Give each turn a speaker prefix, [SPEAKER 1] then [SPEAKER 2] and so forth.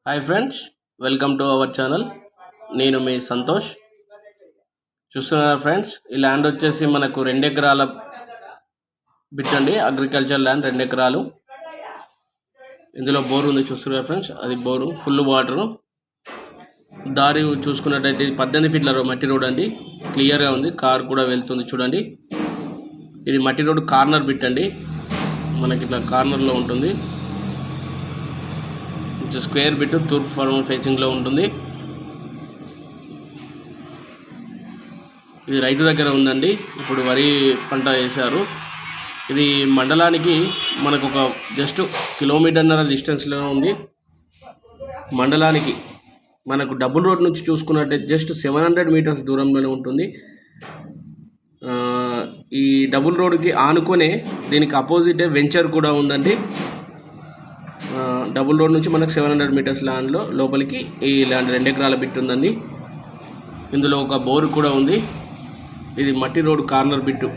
[SPEAKER 1] Hi friends, welcome to our channel. నేను మీ సంతోష్. చూస్తున్నారు friends, ఈ ల్యాండ్ వచ్చేసి మనకు 2 ఎకరాల బిట్ అండి. అగ్రికల్చర్ ల్యాండ్ 2 ఎకరాలు. ఇందులో బోర్ ఉంది, చూస్తున్నారు ఫ్రెండ్స్. అది బోరు, ఫుల్ వాటరు. దారి చూసుకున్నట్టయితే 18 ఫీట్ల మట్టి రోడ్ అండి. క్లియర్గా ఉంది, కార్ కూడా వెళ్తుంది చూడండి. ఇది మట్టి రోడ్ కార్నర్ బిట్ అండి. మనకి ఇట్లా కార్నర్లో ఉంటుంది. స్క్వేర్ బిట్ తూర్పు ఫార్మర్ ఫేసింగ్లో ఉంటుంది. ఇది రైతు దగ్గర ఉందండి. ఇప్పుడు వరి పంట వేశారు. ఇది మండలానికి మనకు ఒక జస్ట్ కిలోమీటర్న్నర డిస్టెన్స్లో ఉంది. మండలానికి మనకు డబుల్ రోడ్ నుంచి చూసుకున్నట్టయితే జస్ట్ 700 మీటర్స్ దూరంలోనే ఉంటుంది. ఈ డబుల్ రోడ్కి ఆనుకొనే దీనికి అపోజిటే వెంచర్ కూడా ఉందండి. డబుల్ రోడ్ నుంచి మనకు 700 మీటర్స్ ల్యాండ్లో లోపలికి ఈ ల్యాండ్ 2 ఎకరాల బిట్ ఉందండి. ఇందులో ఒక బోరు కూడా ఉంది. ఇది మట్టి రోడ్ కార్నర్ బిట్టు.